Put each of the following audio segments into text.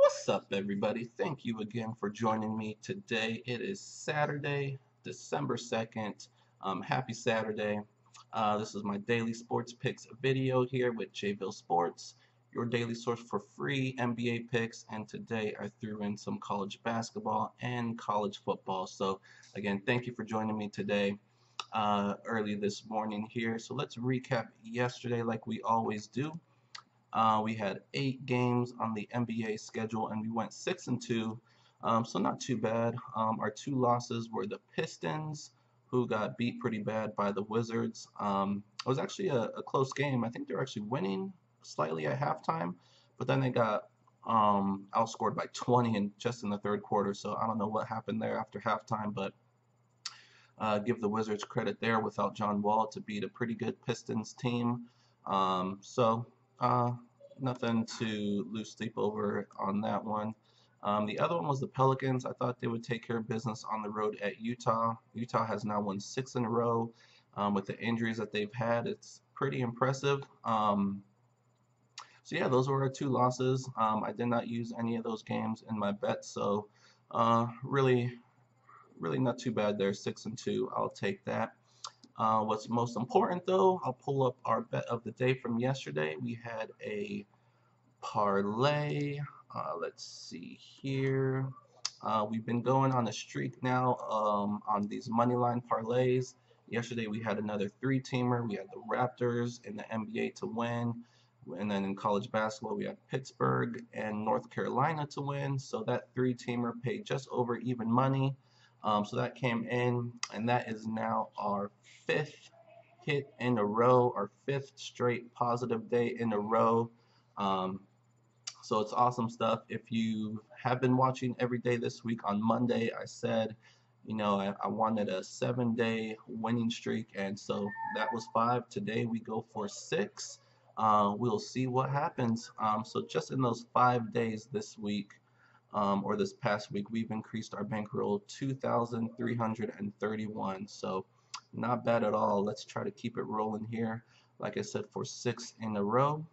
What's up, everybody? Thank you again for joining me today. It is Saturday, December 2nd. Happy Saturday. This is my daily sports picks video here with JVille Sports, your daily source for free NBA picks. And today I threw in some college basketball and college football. So, again, thank you for joining me today early this morning here. So, let's recap yesterday like we always do. We had 8 games on the NBA schedule, and we went 6-2, so not too bad. Our 2 losses were the Pistons, who got beat pretty bad by the Wizards. It was actually a close game. I think they were actually winning slightly at halftime, but then they got outscored by 20 just in the third quarter. So I don't know what happened there after halftime, but give the Wizards credit there without John Wall to beat a pretty good Pistons team. So nothing to lose sleep over on that one. The other one was the Pelicans. I thought they would take care of business on the road at Utah. Utah has now won 6 in a row. With the injuries that they've had, it's pretty impressive. So yeah, those were our 2 losses. I did not use any of those games in my bets, so really not too bad there. 6-2, I'll take that. What's most important though, I'll pull up our bet of the day from yesterday. We had a parlay. Let's see here. We've been going on a streak now on these moneyline parlays. Yesterday we had another 3-teamer. We had the Raptors in the NBA to win. And then in college basketball, we had Pittsburgh and North Carolina to win. So that 3-teamer paid just over even money. So that came in, and that is now our 5th hit in a row, our 5th straight positive day in a row. So it's awesome stuff. If you have been watching every day this week, on Monday I said, I wanted a 7-day winning streak, and so that was 5. Today we go for 6. We'll see what happens. So just in those 5 days this week, or this past week, we've increased our bankroll 2,331. So not bad at all. Let's try to keep it rolling here, like I said, for 6 in a row.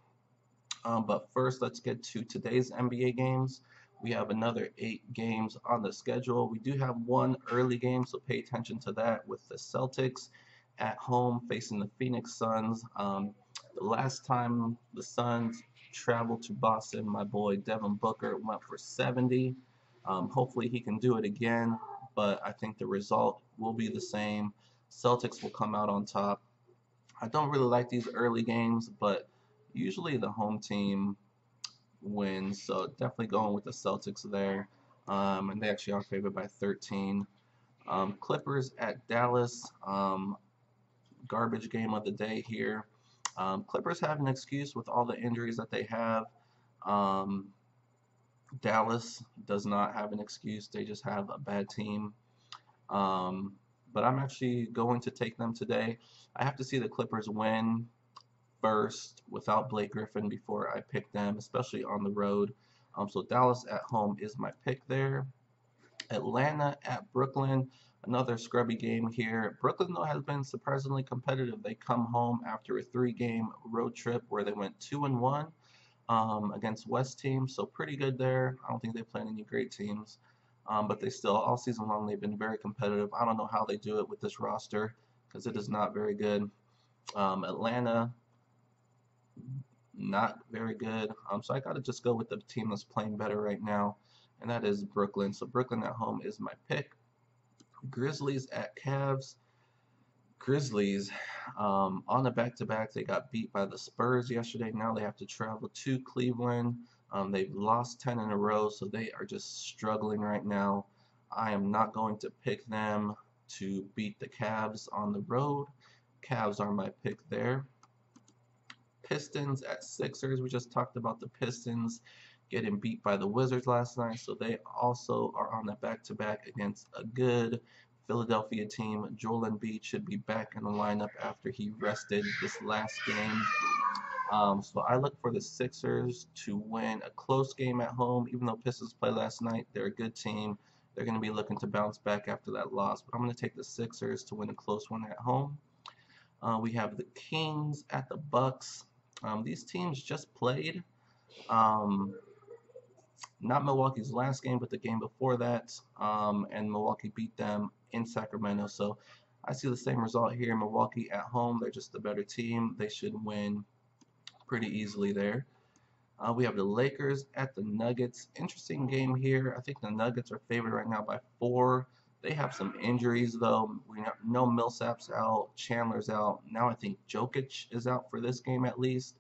But first, let's get to today's NBA games. We have another 8 games on the schedule. We do have one early game, so pay attention to that, with the Celtics at home facing the Phoenix Suns. The last time the Suns traveled to Boston, my boy Devin Booker went for 70. Hopefully he can do it again, but I think the result will be the same. Celtics will come out on top. I don't really like these early games, but usually the home team wins, so definitely going with the Celtics there. And they actually are favored by 13. Clippers at Dallas. Garbage game of the day here. Clippers have an excuse with all the injuries that they have. Dallas does not have an excuse. They just have a bad team. But I'm actually going to take them today. I have to see the Clippers win first without Blake Griffin before I pick them, especially on the road. So Dallas at home is my pick there. Atlanta at Brooklyn. Another scrubby game here. Brooklyn, though, has been surprisingly competitive. They come home after a 3-game road trip where they went 2-1 against West teams, so pretty good there. I don't think they played any great teams, but they still, all season long, they've been very competitive. I don't know how they do it with this roster because it is not very good. Atlanta, not very good. So I got to just go with the team that's playing better right now, and that is Brooklyn. So Brooklyn at home is my pick. Grizzlies at Cavs. Grizzlies on the back-to-back. They got beat by the Spurs yesterday. Now they have to travel to Cleveland. They've lost 10 in a row, so they are just struggling right now. I am not going to pick them to beat the Cavs on the road. Cavs are my pick there. Pistons at Sixers. We just talked about the Pistons getting beat by the Wizards last night, so they also are on the back-to-back against a good Philadelphia team. Joel Embiid should be back in the lineup after he rested this last game. So I look for the Sixers to win a close game at home. Even though Pistons played last night, they're a good team. They're going to be looking to bounce back after that loss, but I'm going to take the Sixers to win a close one at home. We have the Kings at the Bucks. These teams just played. Not Milwaukee's last game, but the game before that. And Milwaukee beat them in Sacramento. So I see the same result here. Milwaukee at home, they're just the better team. They should win pretty easily there. We have the Lakers at the Nuggets. Interesting game here. I think the Nuggets are favored right now by 4. They have some injuries though. We know Millsap's out, Chandler's out. Now I think Jokic is out for this game at least.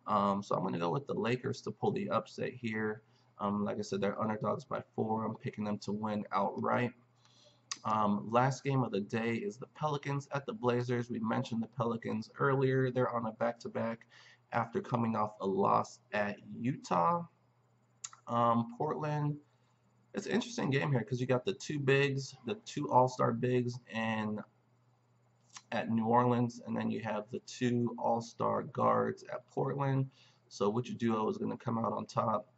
So I'm going to go with the Lakers to pull the upset here. Like I said, they're underdogs by 4. I'm picking them to win outright. Last game of the day is the Pelicans at the Blazers. We mentioned the Pelicans earlier. They're on a back-to-back after coming off a loss at Utah. Portland, it's an interesting game here because you got the two all-star bigs at New Orleans, and then you have the 2 all-star guards at Portland. So which duo is going to come out on top?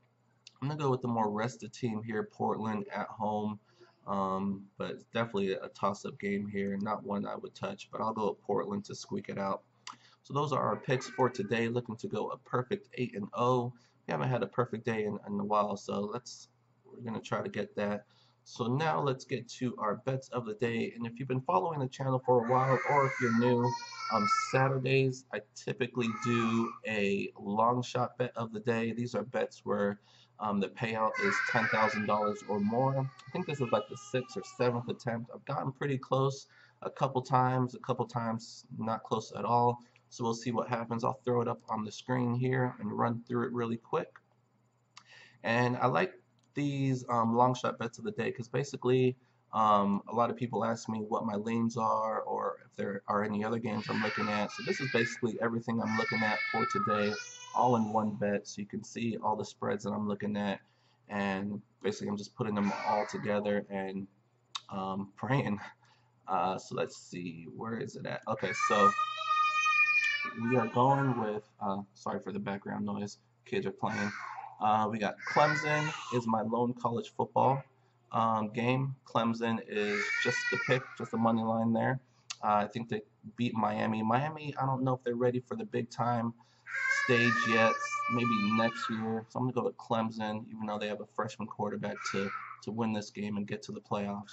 I'm going to go with the more rested team here, Portland at home. But it's definitely a toss-up game here, not one I would touch, but I'll go with Portland to squeak it out. So those are our picks for today, looking to go a perfect 8-0. We haven't had a perfect day in a while, so we're going to try to get that. So now let's get to our bets of the day. And if you've been following the channel for a while, or if you're new, Saturdays I typically do a long shot bet of the day. These are bets where the payout is $10,000 or more. I think this is like the 6th or 7th attempt. I've gotten pretty close a couple times not close at all. So we'll see what happens. I'll throw it up on the screen here and run through it really quick. And I like these long shot bets of the day because basically a lot of people ask me what my leans are or if there are any other games I'm looking at. So this is basically everything I'm looking at for today, all in one bet. So you can see all the spreads that I'm looking at, and basically I'm just putting them all together and praying. So let's see, where is it at? Okay, so we are going with, sorry for the background noise, kids are playing. We got Clemson is my lone college football game. Clemson is just the pick, just a money line there. I think they beat Miami. Miami, I don't know if they're ready for the big time stage yet. Maybe next year. So I'm gonna go with Clemson, even though they have a freshman quarterback to win this game and get to the playoffs.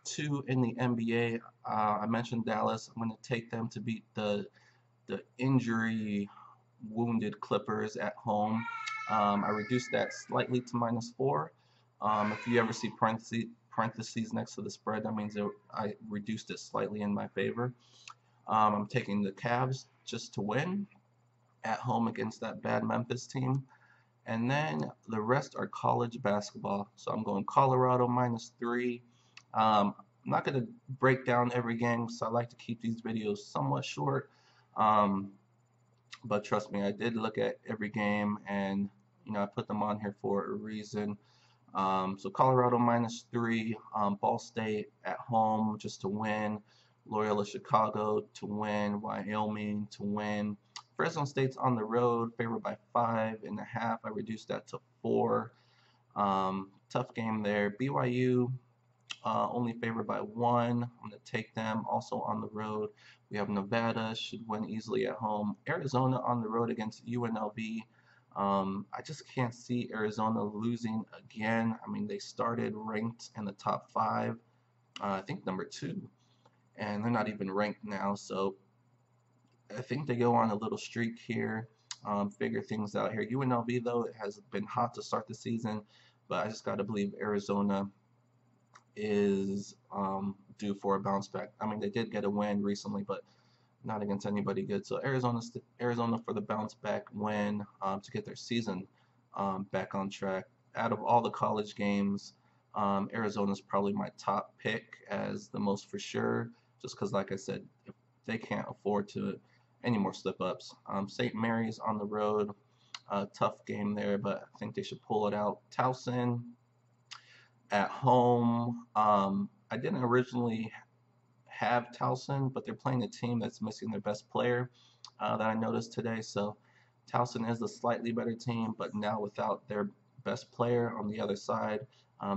2 in the NBA. I mentioned Dallas. I'm gonna take them to beat the injury wounded Clippers at home. I reduced that slightly to -4. If you ever see parentheses next to the spread, that means I reduced it slightly in my favor. I'm taking the Cavs just to win at home against that bad Memphis team. And then the rest are college basketball. So I'm going Colorado -3. I'm not going to break down every game, so I like to keep these videos somewhat short. But trust me, I did look at every game, and I put them on here for a reason. So Colorado -3, Ball State at home just to win, Loyola Chicago to win, Wyoming to win. Fresno State's on the road, favored by 5.5. I reduced that to 4. Tough game there. BYU only favored by 1. I'm going to take them also on the road. We have Nevada, should win easily at home. Arizona on the road against UNLV. I just can't see Arizona losing again. I mean, they started ranked in the top 5, I think number 2, and they're not even ranked now. So I think they go on a little streak here, figure things out here. UNLV, though, it has been hot to start the season, but I just got to believe Arizona is due for a bounce back. I mean, they did get a win recently, but not against anybody good. So Arizona for the bounce back win to get their season back on track. Out of all the college games, Arizona's probably my top pick as the most for sure, just because, like I said, if they can't afford to any more slip-ups. St. Mary's on the road, tough game there, but I think they should pull it out. Towson at home. I didn't originally have Towson, but they're playing a team that's missing their best player that I noticed today. So Towson is a slightly better team, but now without their best player on the other side,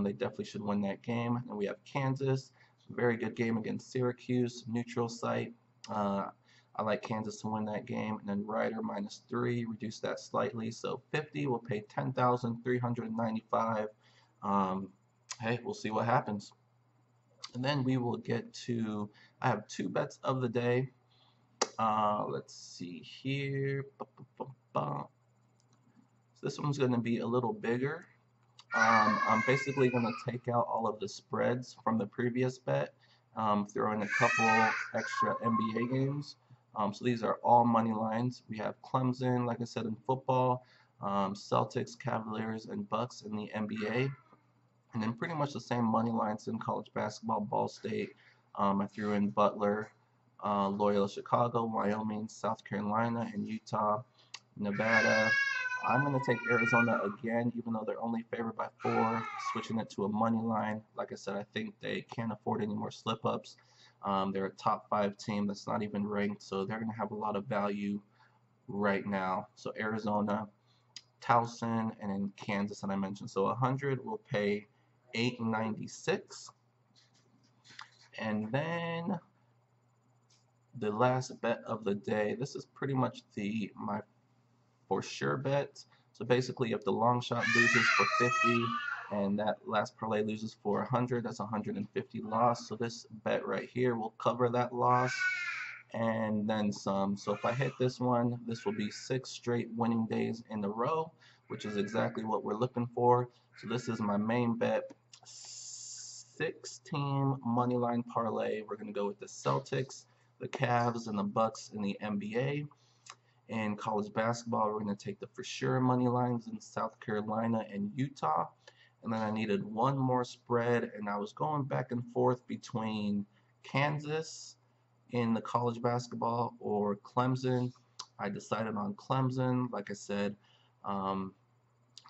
they definitely should win that game. And we have Kansas, very good game against Syracuse, neutral site. I like Kansas to win that game. And then Ryder -3, reduce that slightly. So 50 will pay 10,395. Hey, we'll see what happens. And then we will get to, I have two bets of the day. Let's see here. So this one's going to be a little bigger. I'm basically going to take out all of the spreads from the previous bet, throw in a couple extra NBA games. So these are all money lines. We have Clemson, like I said, in football, Celtics, Cavaliers, and Bucks in the NBA. And then pretty much the same money lines in college basketball, Ball State. I threw in Butler, Loyola Chicago, Wyoming, South Carolina, and Utah, Nevada. I'm going to take Arizona again, even though they're only favored by 4, switching it to a money line. Like I said, I think they can't afford any more slip-ups. They're a top 5 team that's not even ranked, so they're going to have a lot of value right now. So Arizona, Towson, and then Kansas that I mentioned. So 100 will pay $8.96. And then the last bet of the day, this is pretty much my for sure bet. So basically, if the long shot loses for 50 and that last parlay loses for 100, that's 150 loss. So this bet right here will cover that loss and then some. So if I hit this one, this will be 6 straight winning days in a row, which is exactly what we're looking for. So this is my main bet, 6-team moneyline parlay. We're going to go with the Celtics, the Cavs, and the Bucks in the NBA. In college basketball, we're going to take the for sure money lines in South Carolina and Utah. And then I needed one more spread, and I was going back and forth between Kansas in the college basketball or Clemson. I decided on Clemson. Like I said,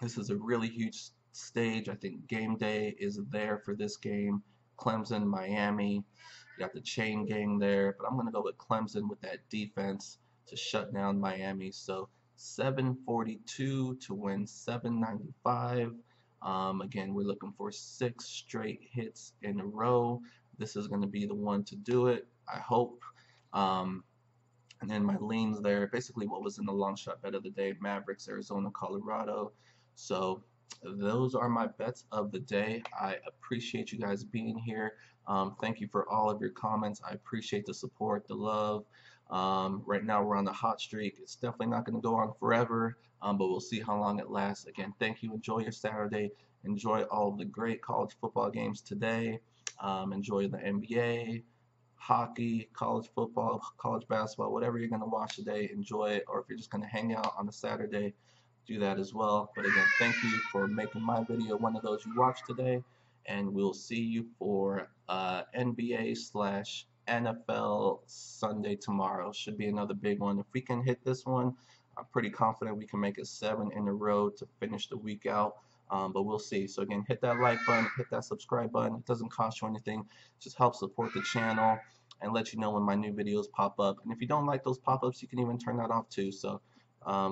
this is a really huge stage. I think game day is there for this game. Clemson, Miami, you got the chain gang there, but I'm going to go with Clemson with that defense to shut down Miami. So 742 to win 795. Again, we're looking for 6 straight hits in a row. This is going to be the one to do it, I hope. And then my leans there, basically what was in the long shot bet of the day, Mavericks, Arizona, Colorado. So those are my bets of the day. I appreciate you guys being here. Thank you for all of your comments. I appreciate the support, the love. Right now we're on the hot streak. It's definitely not going to go on forever, but we'll see how long it lasts. Again, thank you. Enjoy your Saturday. Enjoy all of the great college football games today. Enjoy the NBA, hockey, college football, college basketball, whatever you're going to watch today. Enjoy it. Or if you're just going to hang out on a Saturday, do that as well. But again, thank you for making my video one of those you watched today. And we'll see you for NBA/NFL Sunday tomorrow. Should be another big one. If we can hit this one, I'm pretty confident we can make it 7 in a row to finish the week out. But we'll see. So again, hit that like button, hit that subscribe button. It doesn't cost you anything. It just helps support the channel and let you know when my new videos pop up. And if you don't like those pop-ups, you can even turn that off too. So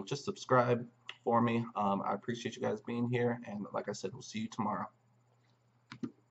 just subscribe for me. I appreciate you guys being here. And like I said, we'll see you tomorrow.